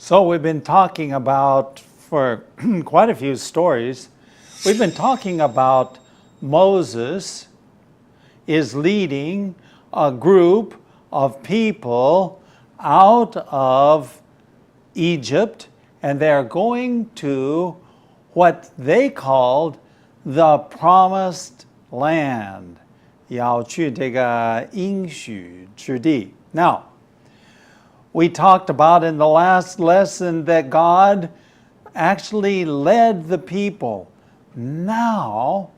So we've been talking about, for quite a few stories, we've been talking about Moses is leading a group of people out of Egypt, and they're going to what they called the Promised Land. 要去这个应许之地。Now, we talked about in the last lesson that God actually led the people. Now,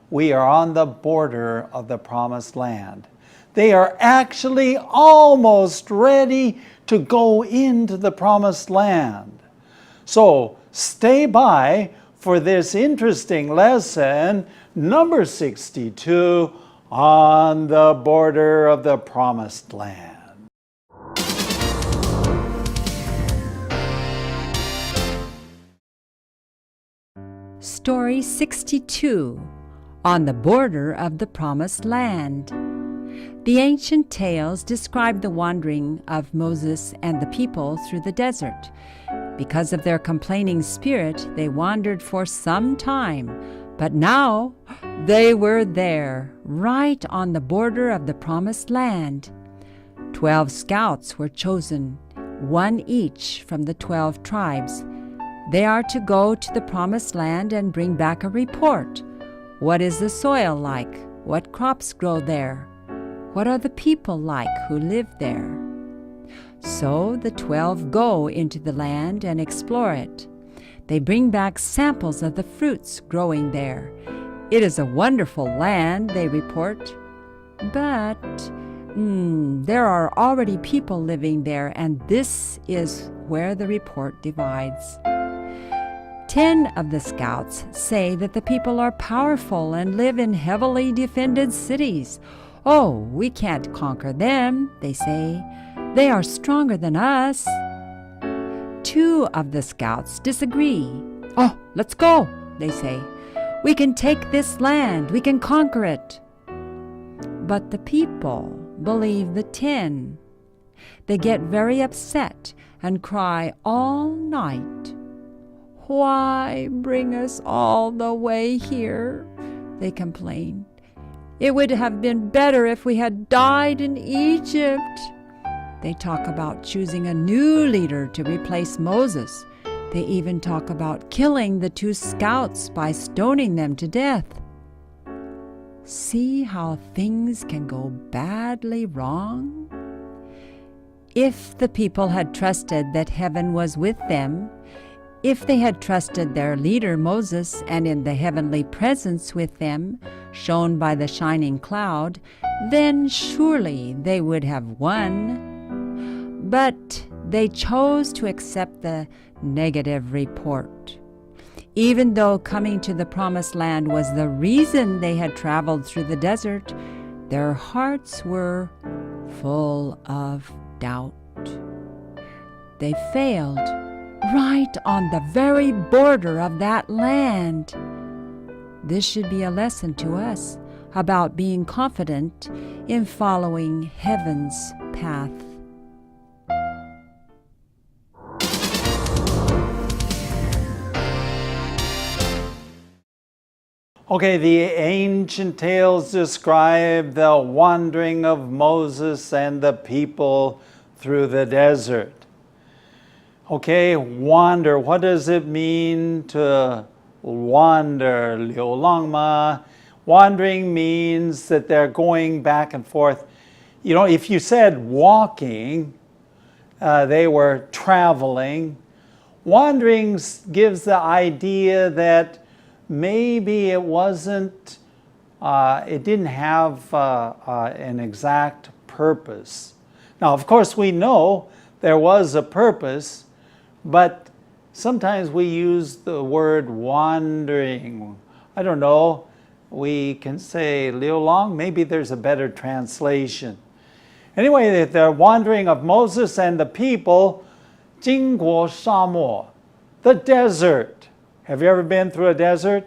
we are on the border of the Promised Land. They are actually almost ready to go into the Promised Land. So, stay by for this interesting lesson, number 62, on the border of the Promised Land. Story 62, On the Border of the Promised Land. The ancient tales describe the wandering of Moses and the people through the desert. Because of their complaining spirit, they wandered for some time, but now they were there, right on the border of the Promised Land. 12 scouts were chosen, one each from the 12 tribes. They are to go to the Promised Land and bring back a report. What is the soil like? What crops grow there? What are the people like who live there? So the 12 go into the land and explore it. They bring back samples of the fruits growing there. It is a wonderful land, they report. But there are already people living there, and this is where the report divides. 10 of the scouts say that the people are powerful and live in heavily defended cities. Oh, we can't conquer them, they say. They are stronger than us. 2 of the scouts disagree. Oh, let's go, they say. We can take this land. We can conquer it. But the people believe the 10. They get very upset and cry all night. Why bring us all the way here? They complain. It would have been better if we had died in Egypt. They talk about choosing a new leader to replace Moses. They even talk about killing the 2 scouts by stoning them to death. See how things can go badly wrong? If the people had trusted that heaven was with them, if they had trusted their leader Moses and in the heavenly presence with them, shown by the shining cloud, then surely they would have won. But they chose to accept the negative report. Even though coming to the Promised Land was the reason they had traveled through the desert, their hearts were full of doubt. They failed right on the very border of that land. This should be a lesson to us about being confident in following heaven's path. Okay, the ancient tales describe the wandering of Moses and the people through the desert. Okay, wander. What does it mean to wander? 流浪吗? Wandering means that they're going back and forth. You know, if you said walking, they were traveling. Wandering gives the idea that maybe it wasn't, it didn't have an exact purpose. Now, of course, we know there was a purpose, but sometimes we use the word wandering. I don't know, we can say 流浪, maybe there's a better translation. Anyway, the wandering of Moses and the people, 经过沙漠, the desert. Have you ever been through a desert?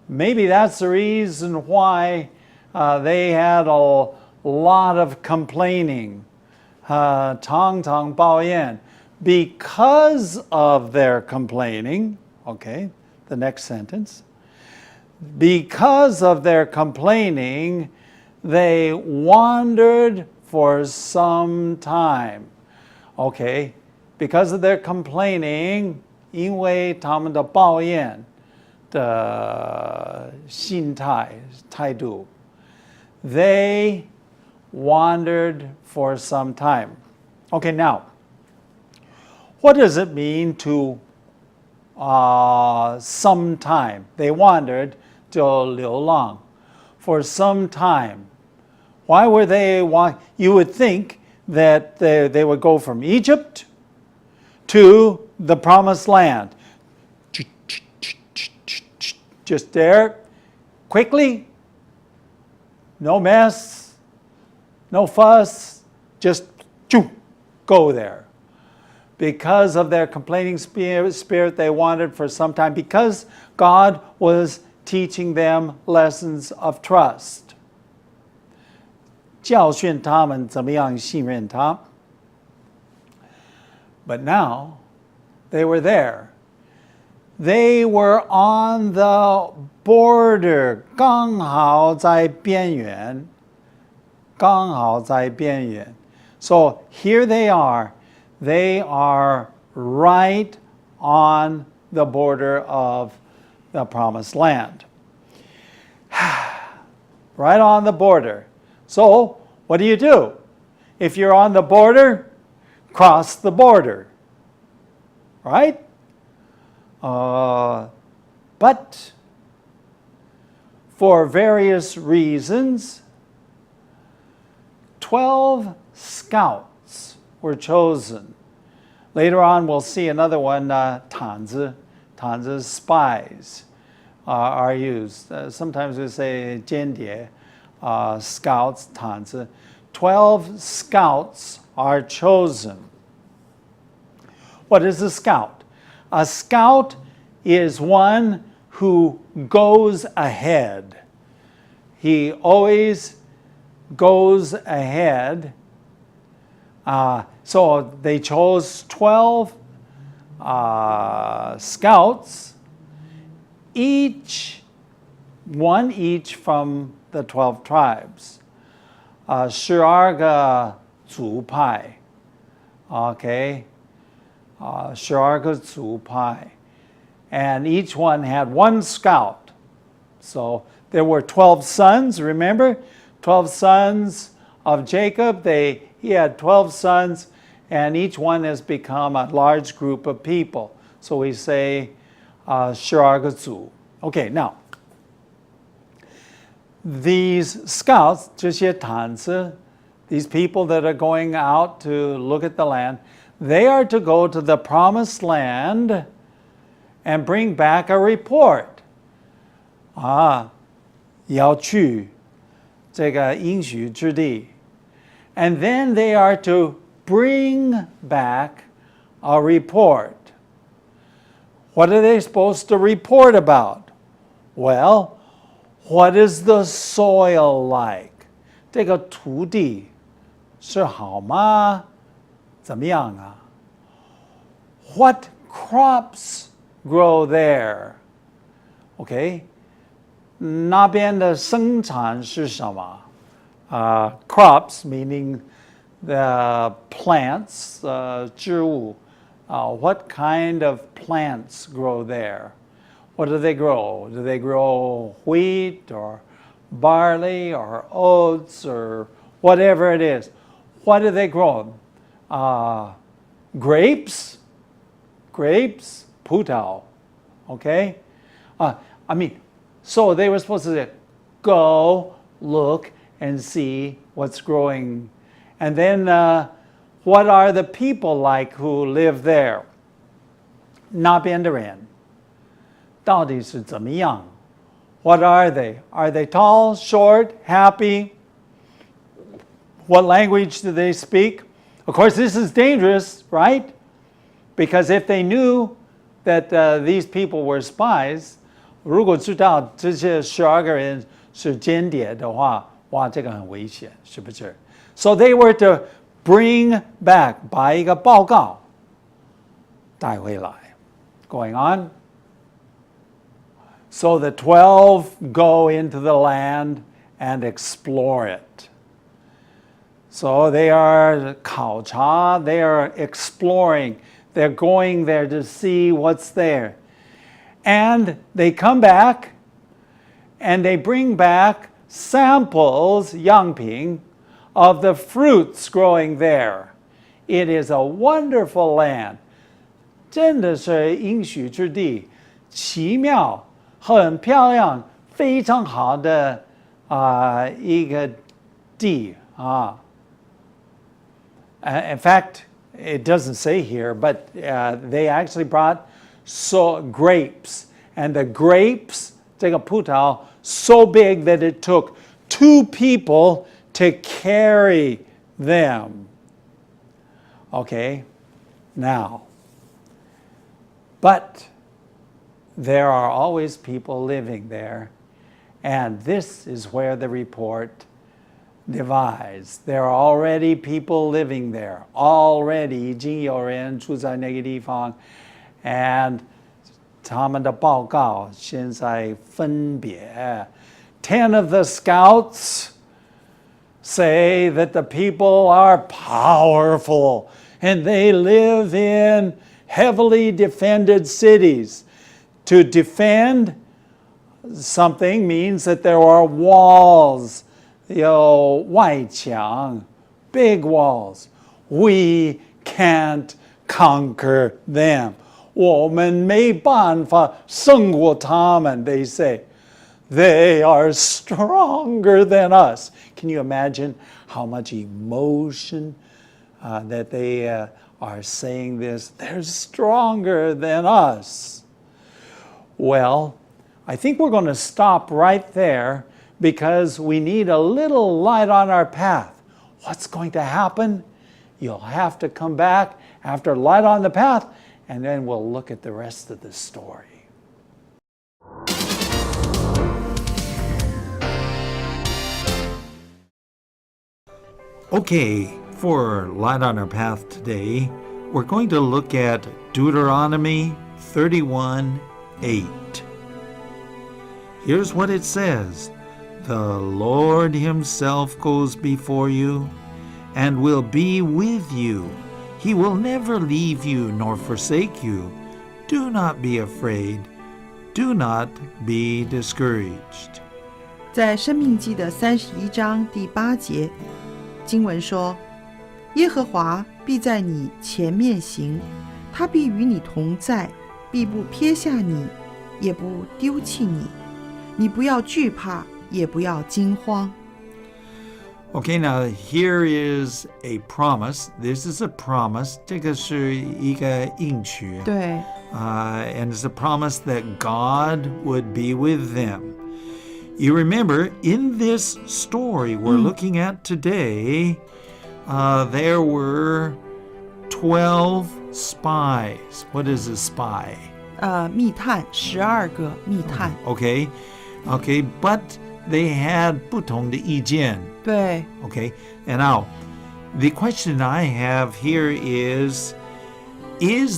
Maybe that's the reason why they had a lot of complaining. 常常抱怨. because of their complaining, okay, the next sentence, because of their complaining, they wandered for some time. Okay, because of their complaining, 因为他们的抱怨的心态态度 they wandered for some time. Okay, now, what does it mean to some time? They wandered 就流浪 for some time. Why were they? You would think that they would go from Egypt to the promised land. Just there, quickly, no mess, no fuss, just go there. Because of their complaining spirit, they wandered for some time, because God was teaching them lessons of trust. 教训他们怎么样信任他. But now, they were there. They were on the border, 刚好在边缘. 刚好在边缘. So here they are. They are right on the border of the promised land. Right on the border. So, what do? If you're on the border, cross the border. Right? But for various reasons, 12 scouts were chosen. Later on, we'll see another one, 毯子, spies are used. Sometimes we say 间谍, scouts, 毯子. 12 scouts are chosen. What is a scout? A scout is one who goes ahead. He always goes ahead. So they chose 12 scouts, one each from the 12 tribes. 12个族派, okay? 12个族派. And each one had one scout. So there were 12 sons, remember? 12 sons of Jacob. He had 12 sons, and each one has become a large group of people. So we say 12个族. Okay, now, these scouts, 这些毯子, these people that are going out to look at the land, they are to go to the promised land and bring back a report. 要去这个应许之地. And then they are to bring back a report. What are they supposed to report about? Well, what is the soil like? 这个土地是好吗？怎么样啊？ What crops grow there? Okay? 那边的生产是什么？ crops meaning the plants, 植物. What kind of plants grow there? What do they grow? Do they grow wheat or barley or oats or whatever it is? What do they grow? Grapes? Grapes? 葡萄. Okay? So they were supposed to go look and see what's growing. And then what are the people like who live there? 那边的人到底是怎么样? What are they? Are they tall, short, happy? What language do they speak? Of course, this is dangerous, right? Because if they knew that these people were spies, 如果知道这些12个人是间谍的话, 哇，这个很危险，是不是? So they were to bring back, 把一个报告带回来. Going on. So the 12 go into the land and explore it. So they are 考察, they are exploring. They're going there to see what's there. And they come back and they bring back samples, 样品, of the fruits growing there. It is a wonderful land. 真的是应许之地，奇妙，很漂亮，非常好的一个地啊。In fact, it doesn't say here, but they actually brought grapes, and the grapes, 这个葡萄 so big that it took 2 people to carry them. Okay, now, but there are always people living there, and this is where the report divides. There are already people living there. Already 已经有人住在那个地方 and 他们的报告现在分别 10 of the scouts say that the people are powerful and they live in heavily defended cities. To defend something means that there are walls, 有外墙, big walls. We can't conquer them. 我们没办法胜过他们, they say. They are stronger than us. Can you imagine how much emotion that they are saying this? They're stronger than us. Well, I think we're going to stop right there because we need a little light on our path. What's going to happen? You'll have to come back after light on the path, and then we'll look at the rest of the story. Okay, for Light on Our Path today, we're going to look at Deuteronomy 31:8. Here's what it says. The Lord himself goes before you and will be with you. He will never leave you nor forsake you. Do not be afraid. Do not be discouraged. 在申命记的31章第8节，经文说：耶和华必在你前面行，他必与你同在，必不撇下你，也不丢弃你。你不要惧怕，也不要惊慌。Okay, now here is a promise. This is a promise. 这个是一个应许。对。And it's a promise that God would be with them. You remember, in this story we're looking at today, there were 12 spies. What is a spy? 密探，12个密探。Okay, but they had 不同的意见。对。Okay, and now, the question I have here is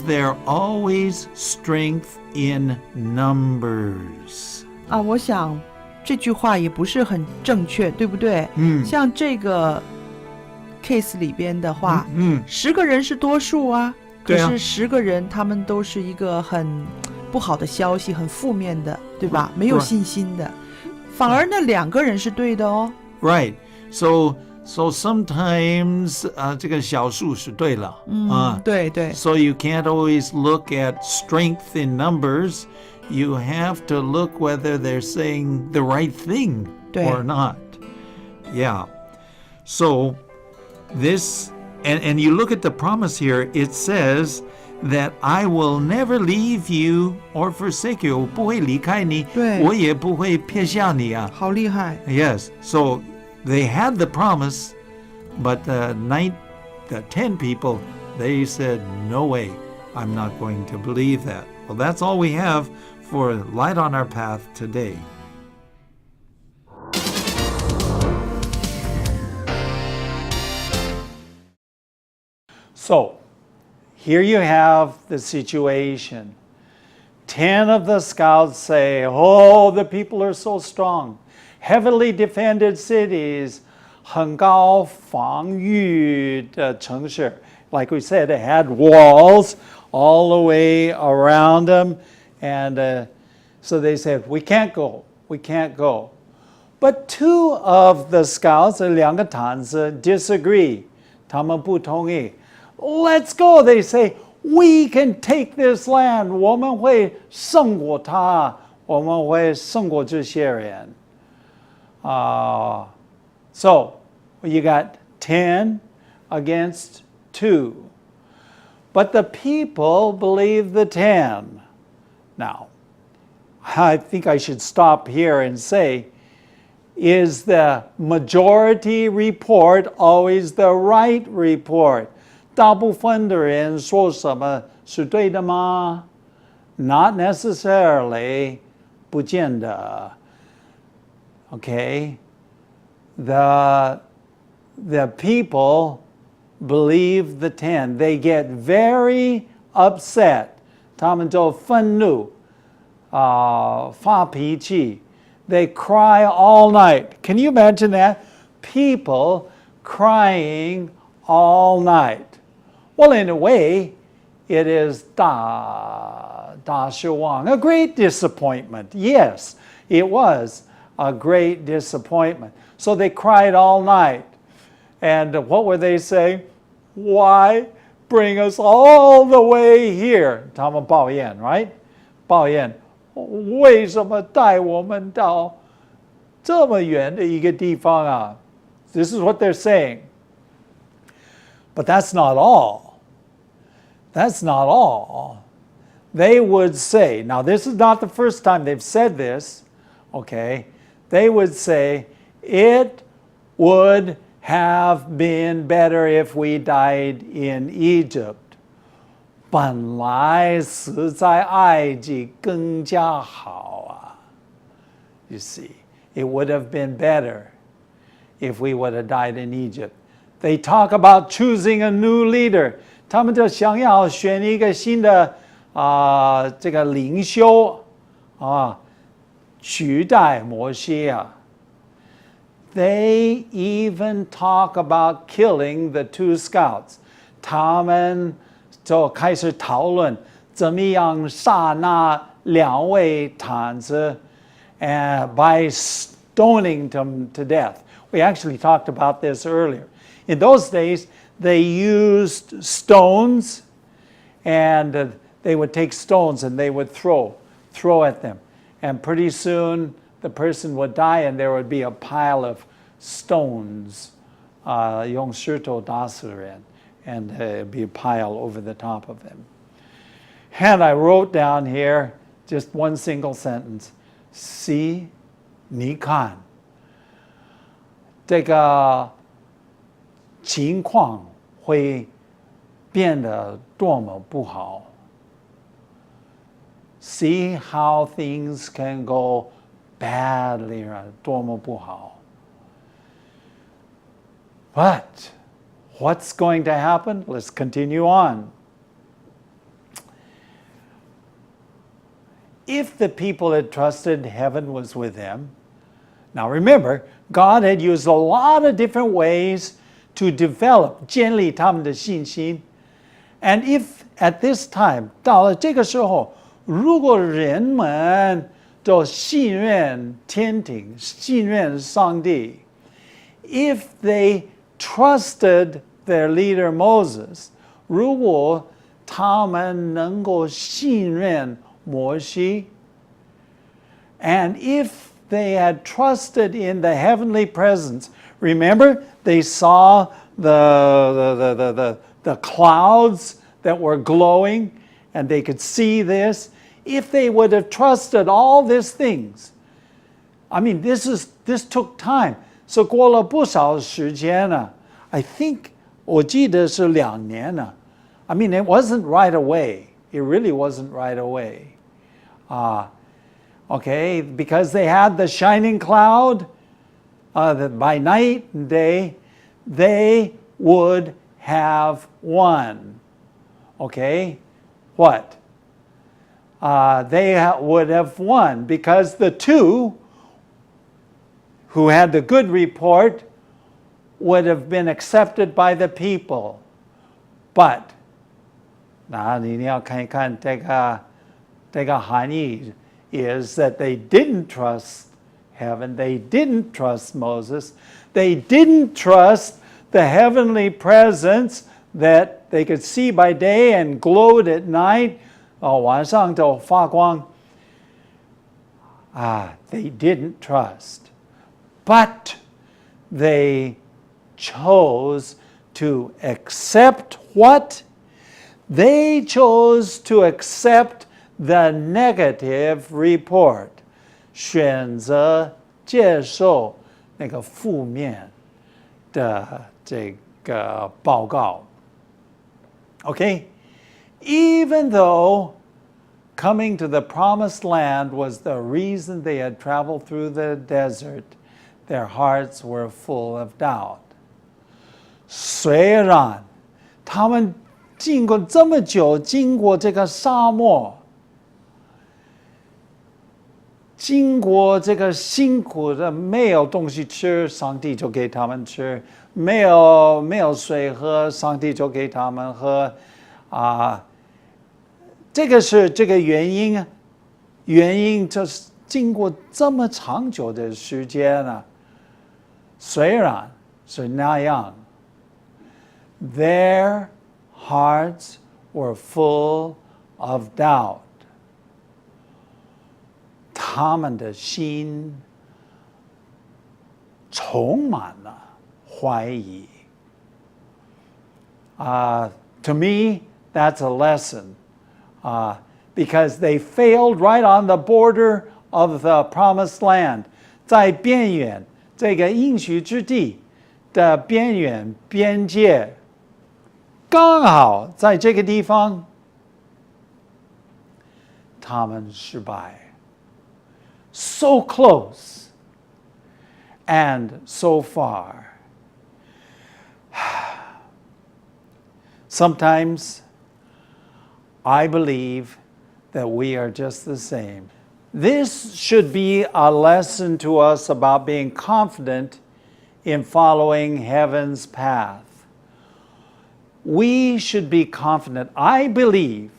there always strength in numbers? 我想这句话也不是很正确，对不对？像这个 case 里边的话，10个人是多数啊，可是10个人他们都是一个很不好的消息，很负面的，对吧？没有信心的，反而那2个人是对的哦。Right. So sometimes 这个小数是对了。对对。So you can't always look at strength in numbers. You have to look whether they're saying the right thing or not. Yeah. So this, and you look at the promise here, it says that I will never leave you or forsake you. 我不会离开你，我也不会撇下你啊。好厉害。Yes. So they had the promise, but the 10 people, they said, no way, I'm not going to believe that. Well, that's all we have for Light on Our Path today. So, here you have the situation. 10 of the scouts say, oh, the people are so strong. Heavily defended cities, 很高防御的城市. Like we said, it had walls all the way around them. And so they said, we can't go, we can't go. But 2 of the scouts, 2个探子 disagree. 他们不同意. Let's go, they say. We can take this land. 我们会胜过他，我们会胜过这些人。So you got 10 against 2. But the people believe the 10. Now, I think I should stop here and say, is the majority report always the right report? 大部分的人说什么是对的吗？ Not necessarily, 不见得。Okay? The people believe the 10. They get very upset. 他们就愤怒，发脾气。They cry all night. Can you imagine that? People crying all night. Well, in a way, it is 大失望, a great disappointment. Yes, it was a great disappointment. So they cried all night. And what were they saying? Why bring us all the way here? 他们抱怨, right? 抱怨，为什么带我们到这么远的一个地方啊? This is what they're saying. But that's not all. That's not all. They would say, now this is not the first time they've said this, okay? They would say, it would have been better if we died in Egypt. 本来死在埃及更加好啊. You see, it would have been better if we would have died in Egypt. They talk about choosing a new leader. 他们就想要选一个新的这个领袖取代摩西啊. They even talk about killing the 2 scouts. 他们就开始讨论怎么样杀那2位探子 by stoning them to death. We actually talked about this earlier. In those days, they used stones, and they would take stones and they would throw at them. And pretty soon, the person would die and there would be a pile of stones, 用石头打死人, and it'd be a pile over the top of them. And I wrote down here just one single sentence. See, 你看这个情况会变得多么不好. See how things can go badly, 多么不好. But what's going to happen? Let's continue on. If the people had trusted heaven was with them, now remember, God had used a lot of different ways to develop 建立他们的信心. And if at this time, 到了这个时候，如果人们都信任天庭，信任上帝, if they trusted their leader Moses, 如果他们能够信任摩西, and if they had trusted in the heavenly presence, remember they saw the clouds that were glowing, and they could see this. If they would have trusted all these things, I mean, this took time. So 过了不少时间了. I think 我记得是2年了. I mean, it wasn't right away. It really wasn't right away. Okay, because they had the shining cloud that by night and day, they would have won. okay, what? They would have won because the two who had the good report would have been accepted by the people. But, 那你要看一看这个含义 is that they didn't trust heaven, they didn't trust Moses, they didn't trust the heavenly presence that they could see by day and glowed at night. 晚上就发光. They didn't trust. But they chose to accept what? They chose to accept the negative report. 选择接受那个负面的这个报告. Okay? Even though coming to the promised land was the reason they had traveled through the desert, their hearts were full of doubt. 虽然他们经过这么久，经过这个沙漠，经过这个辛苦的，没有东西吃，上帝就给他们吃；没有水喝，上帝就给他们喝。这个是这个原因，原因就是经过这么长久的时间呢，虽然是那样 ，their hearts were full of doubt. 他们的心充满了怀疑。To me, that's a lesson. Because they failed right on the border of the promised land. 在边缘，这个应许之地的边缘边界，刚好在这个地方，他们失败。So close and so far. Sometimes I believe that we are just the same. This should be a lesson to us about being confident in following heaven's path. We should be confident. I believe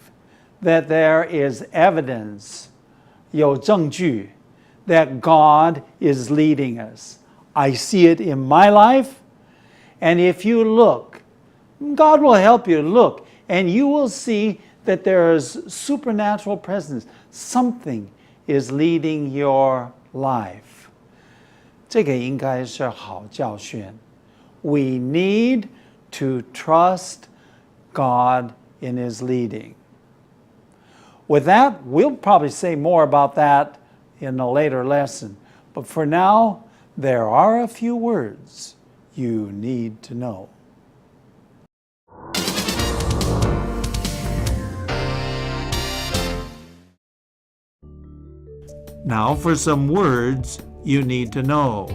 that there is evidence, 有证据, that God is leading us. I see it in my life, and if you look, God will help you look, and you will see that there is supernatural presence. Something is leading your life. 这个应该是好教训. We need to trust God in His leading. With that, we'll probably say more about that in a later lesson. But for now, there are a few words you need to know. Now for some words you need to know.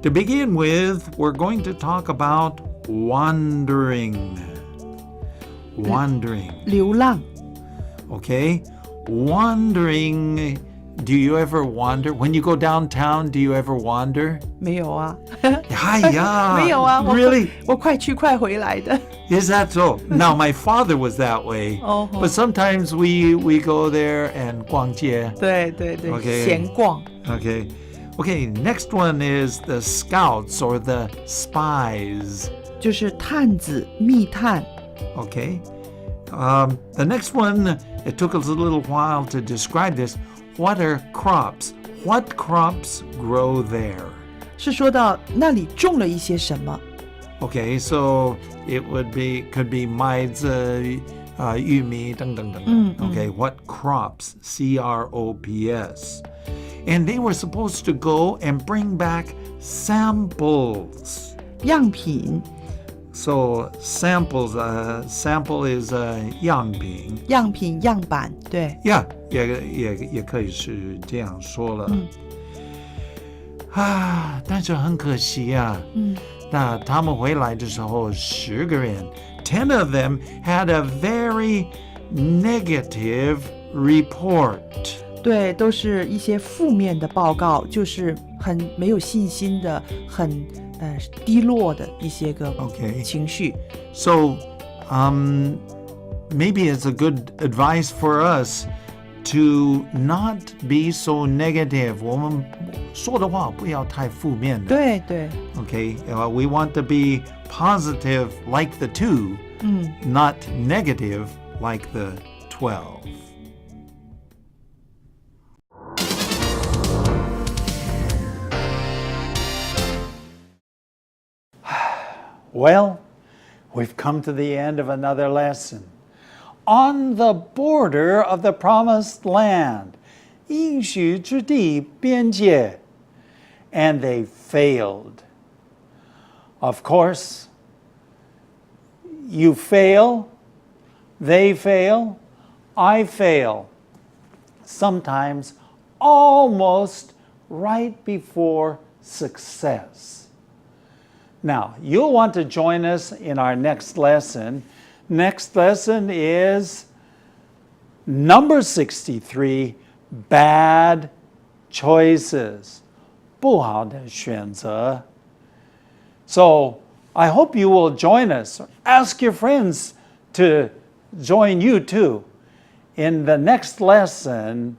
To begin with, we're going to talk about wandering. Wandering. 流浪 Okay? Wandering. Do you ever wander? When you go downtown, do you ever wander? 没有啊 Hiya! 没有啊 Really? 我快去快回来的 Is that so? Now, my father was that way. Oh. But sometimes we go there and 逛街. 对对对 Okay. 闲逛 Okay. Okay, next one is the scouts or the spies. 就是探子密探 Okay. The next one, it took us a little while to describe this. What are crops? What crops grow there? 是说到那里种了一些什么 Okay, so it could be 麦子、玉米等等等等. Okay, what crops? C-R-O-P-S. And they were supposed to go and bring back samples. 样品 So samples, sample is 样品。样品样板对 Yeah, 也可以是这样说了。但是很可惜啊。那他们回来的时候，10个人，10 10 of them had a very negative report. 对，都是一些负面的报告，就是很没有信心的，很低落的一些个 Okay. 情绪。 So, maybe it's a good advice for us to not be so negative. 我们说的话不要太负面的。对对， Okay, we want to be positive like the 2, not negative like the 12. Well, we've come to the end of another lesson. On the border of the promised land, 应许之地边界, and they failed. Of course, you fail, they fail, I fail. Sometimes almost right before success. Now, you'll want to join us in our next lesson. Next lesson is number 63, bad choices. 不好的选择. So, I hope you will join us. Ask your friends to join you too in the next lesson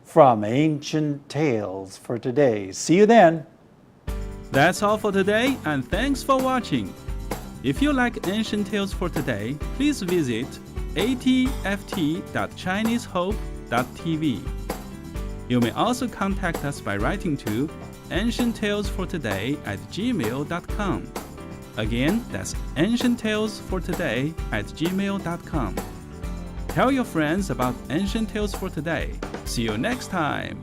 from Ancient Tales for Today. See you then. That's all for today, and thanks for watching. If you like Ancient Tales for Today, please visit atft.chinesehope.tv. You may also contact us by writing to ancienttalesfortoday@gmail.com. Again, that's ancienttalesfortoday@gmail.com. Tell your friends about Ancient Tales for Today. See you next time.